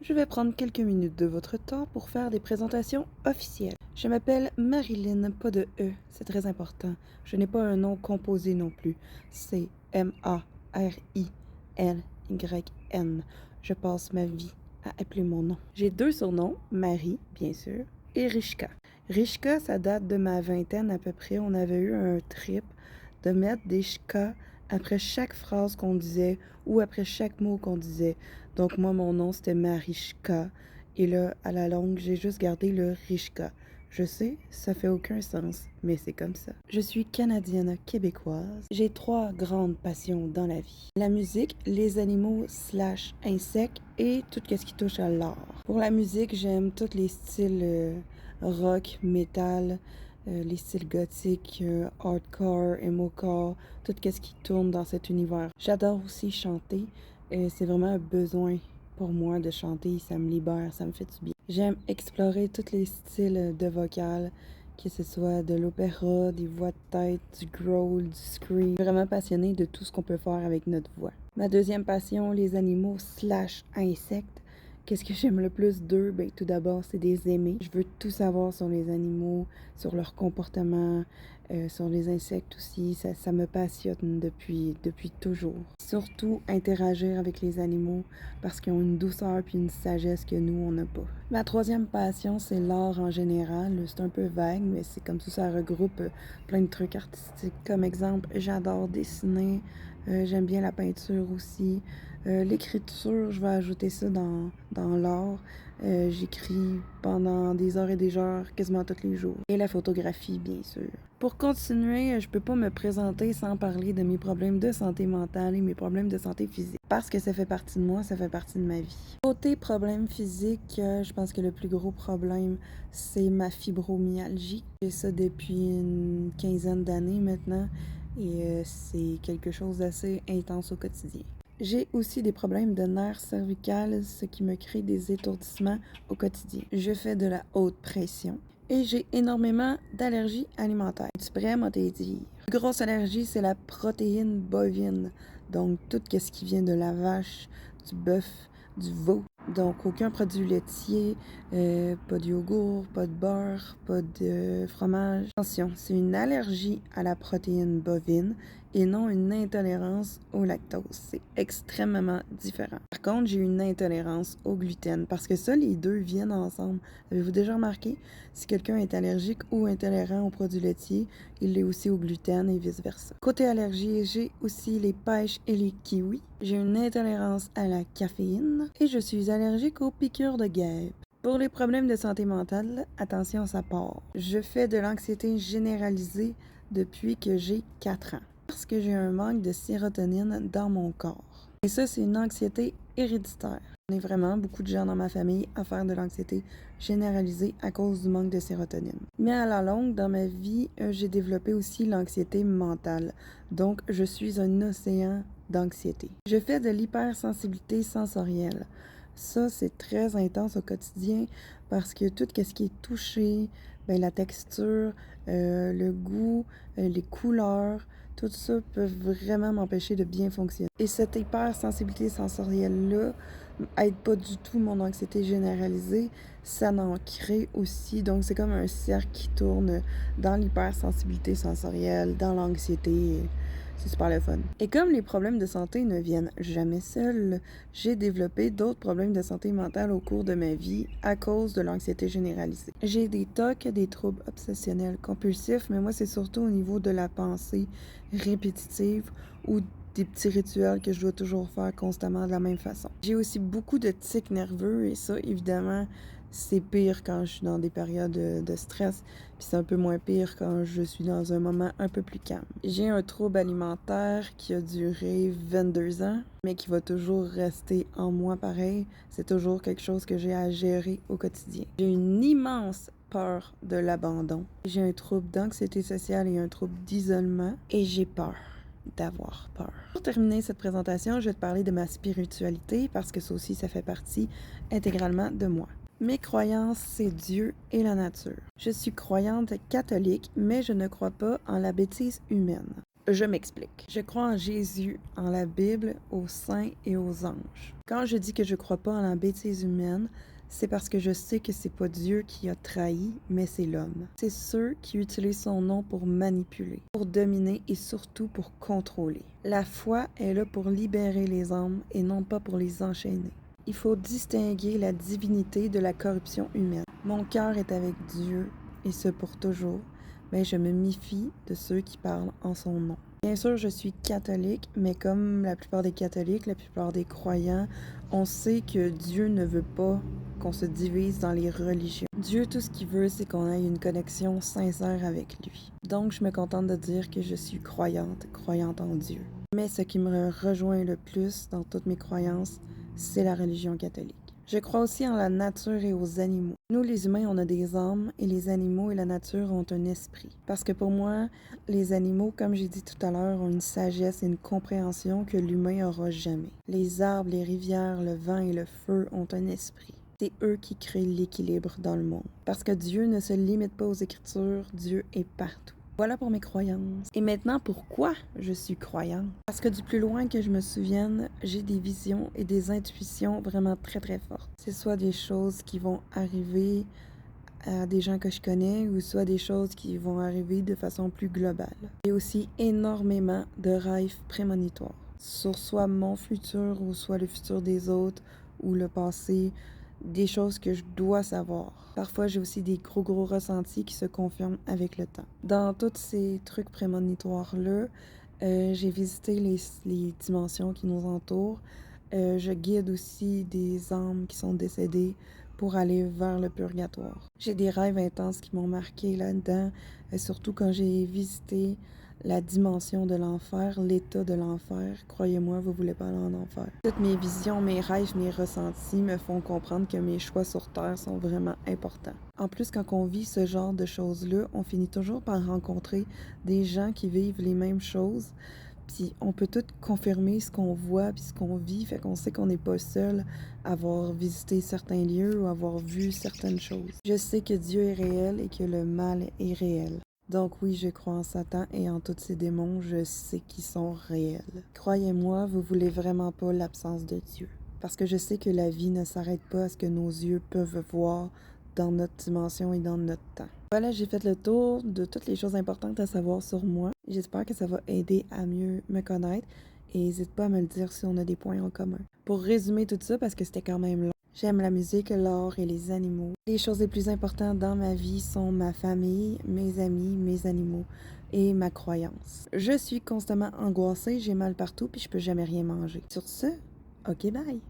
Je vais prendre quelques minutes de votre temps pour faire des présentations officielles. Je m'appelle Marilyn, pas de E, c'est très important. Je n'ai pas un nom composé non plus. C'est Marilyn. Je passe ma vie à appeler mon nom. J'ai deux surnoms, Marie, bien sûr, et Rishka. Rishka, ça date de ma vingtaine à peu près. On avait eu un trip de mettre des shka après chaque phrase qu'on disait ou après chaque mot qu'on disait. Donc moi, mon nom, c'était Marichka. Et là, à la longue, j'ai juste gardé le Rishka. Je sais, ça fait aucun sens, mais c'est comme ça. Je suis canadienne québécoise. J'ai trois grandes passions dans la vie. La musique, les animaux / insectes et tout ce qui touche à l'art. Pour la musique, j'aime tous les styles rock, métal, les styles gothiques, hardcore, emocore, tout ce qui tourne dans cet univers. J'adore aussi chanter. C'est vraiment un besoin pour moi de chanter. Ça me libère, ça me fait du bien. J'aime explorer tous les styles de vocal, que ce soit de l'opéra, des voix de tête, du growl, du scream. Je suis vraiment passionnée de tout ce qu'on peut faire avec notre voix. Ma deuxième passion, les animaux / insectes. Qu'est-ce que j'aime le plus d'eux? Ben, tout d'abord, c'est des aimer. Je veux tout savoir sur les animaux, sur leur comportement, sur les insectes aussi. Ça me passionne depuis toujours. Surtout interagir avec les animaux parce qu'ils ont une douceur puis une sagesse que nous, on n'a pas. Ma troisième passion, c'est l'art en général. C'est un peu vague, mais c'est comme ça regroupe plein de trucs artistiques. Comme exemple, j'adore dessiner. J'aime bien la peinture aussi. L'écriture, je vais ajouter ça dans l'art. J'écris pendant des heures et des heures, quasiment tous les jours. Et la photographie, bien sûr. Pour continuer, je peux pas me présenter sans parler de mes problèmes de santé mentale et mes problèmes de santé physique. Parce que ça fait partie de moi, ça fait partie de ma vie. Côté problème physique, je pense que le plus gros problème, c'est ma fibromyalgie. J'ai ça depuis une quinzaine d'années maintenant et c'est quelque chose d'assez intense au quotidien. J'ai aussi des problèmes de nerfs cervicales, ce qui me crée des étourdissements au quotidien. Je fais de la haute pression et j'ai énormément d'allergies alimentaires. Tu es prêt à m'en dire? La plus grosse allergie, c'est la protéine bovine. Donc, tout ce qui vient de la vache, du bœuf, du veau. Donc, aucun produit laitier, pas de yogourt, pas de beurre, pas de fromage. Attention, c'est une allergie à la protéine bovine et non une intolérance au lactose. C'est extrêmement différent. Par contre, j'ai une intolérance au gluten parce que ça, les deux viennent ensemble. Avez-vous déjà remarqué? Si quelqu'un est allergique ou intolérant aux produits laitiers, il l'est aussi au gluten et vice-versa. Côté allergie, j'ai aussi les pêches et les kiwis. J'ai une intolérance à la caféine et je suis allergique aux piqûres de guêpes. Pour les problèmes de santé mentale, attention, ça part. Je fais de l'anxiété généralisée depuis que j'ai 4 ans parce que j'ai un manque de sérotonine dans mon corps. Et ça, c'est une anxiété héréditaire. On est vraiment beaucoup de gens dans ma famille à faire de l'anxiété généralisée à cause du manque de sérotonine. Mais à la longue, dans ma vie, j'ai développé aussi l'anxiété mentale. Donc, je suis un océan d'anxiété. Je fais de l'hypersensibilité sensorielle. Ça, c'est très intense au quotidien parce que tout ce qui est touché, ben, la texture, le goût, les couleurs, tout ça peut vraiment m'empêcher de bien fonctionner. Et cette hypersensibilité sensorielle-là aide pas du tout mon anxiété généralisée, ça n'en crée aussi. Donc, c'est comme un cercle qui tourne dans l'hypersensibilité sensorielle, dans l'anxiété. C'est super le fun. Et comme les problèmes de santé ne viennent jamais seuls, j'ai développé d'autres problèmes de santé mentale au cours de ma vie à cause de l'anxiété généralisée. J'ai des TOC, des troubles obsessionnels compulsifs, mais moi, c'est surtout au niveau de la pensée répétitive ou des petits rituels que je dois toujours faire constamment de la même façon. J'ai aussi beaucoup de tics nerveux et ça, évidemment, c'est pire quand je suis dans des périodes de stress, puis c'est un peu moins pire quand je suis dans un moment un peu plus calme. J'ai un trouble alimentaire qui a duré 22 ans, mais qui va toujours rester en moi pareil. C'est toujours quelque chose que j'ai à gérer au quotidien. J'ai une immense peur de l'abandon. J'ai un trouble d'anxiété sociale et un trouble d'isolement et j'ai peur d'avoir peur. Pour terminer cette présentation, je vais te parler de ma spiritualité parce que ça aussi, ça fait partie intégralement de moi. Mes croyances, c'est Dieu et la nature. Je suis croyante catholique, mais je ne crois pas en la bêtise humaine. Je m'explique. Je crois en Jésus, en la Bible, aux saints et aux anges. Quand je dis que je crois pas en la bêtise humaine, c'est parce que je sais que c'est pas Dieu qui a trahi, mais c'est l'homme. C'est ceux qui utilisent son nom pour manipuler, pour dominer et surtout pour contrôler. La foi est là pour libérer les âmes et non pas pour les enchaîner. Il faut distinguer la divinité de la corruption humaine. Mon cœur est avec Dieu, et ce pour toujours, mais je me méfie de ceux qui parlent en son nom. Bien sûr, je suis catholique, mais comme la plupart des catholiques, la plupart des croyants, on sait que Dieu ne veut pas qu'on se divise dans les religions. Dieu, tout ce qu'il veut, c'est qu'on ait une connexion sincère avec lui. Donc, je me contente de dire que je suis croyante en Dieu. Mais ce qui me rejoint le plus dans toutes mes croyances, c'est la religion catholique. Je crois aussi en la nature et aux animaux. Nous, les humains, on a des âmes et les animaux et la nature ont un esprit. Parce que pour moi, les animaux, comme j'ai dit tout à l'heure, ont une sagesse et une compréhension que l'humain n'aura jamais. Les arbres, les rivières, le vent et le feu ont un esprit. C'est eux qui créent l'équilibre dans le monde. Parce que Dieu ne se limite pas aux Écritures, Dieu est partout. Voilà pour mes croyances. Et maintenant, pourquoi je suis croyante? Parce que du plus loin que je me souvienne, j'ai des visions et des intuitions vraiment très très fortes. C'est soit des choses qui vont arriver à des gens que je connais ou soit des choses qui vont arriver de façon plus globale. J'ai aussi énormément de rêves prémonitoires sur soit mon futur ou soit le futur des autres ou le passé, des choses que je dois savoir. Parfois, j'ai aussi des gros ressentis qui se confirment avec le temps. Dans tous ces trucs prémonitoires-là, j'ai visité les dimensions qui nous entourent. Je guide aussi des âmes qui sont décédées pour aller vers le purgatoire. J'ai des rêves intenses qui m'ont marqué là-dedans, surtout quand j'ai visité la dimension de l'enfer, l'état de l'enfer. Croyez-moi, vous voulez pas aller en enfer. Toutes mes visions, mes rêves, mes ressentis me font comprendre que mes choix sur Terre sont vraiment importants. En plus, quand on vit ce genre de choses-là, on finit toujours par rencontrer des gens qui vivent les mêmes choses. Puis on peut tout confirmer ce qu'on voit puis ce qu'on vit, fait qu'on sait qu'on n'est pas seul à avoir visité certains lieux ou avoir vu certaines choses. Je sais que Dieu est réel et que le mal est réel. Donc oui, je crois en Satan et en tous ces démons, je sais qu'ils sont réels. Croyez-moi, vous voulez vraiment pas l'absence de Dieu. Parce que je sais que la vie ne s'arrête pas à ce que nos yeux peuvent voir dans notre dimension et dans notre temps. Voilà, j'ai fait le tour de toutes les choses importantes à savoir sur moi. J'espère que ça va aider à mieux me connaître et n'hésite pas à me le dire si on a des points en commun. Pour résumer tout ça, parce que c'était quand même long, j'aime la musique, l'art et les animaux. Les choses les plus importantes dans ma vie sont ma famille, mes amis, mes animaux et ma croyance. Je suis constamment angoissée, j'ai mal partout puis je peux jamais rien manger. Sur ce, ok bye!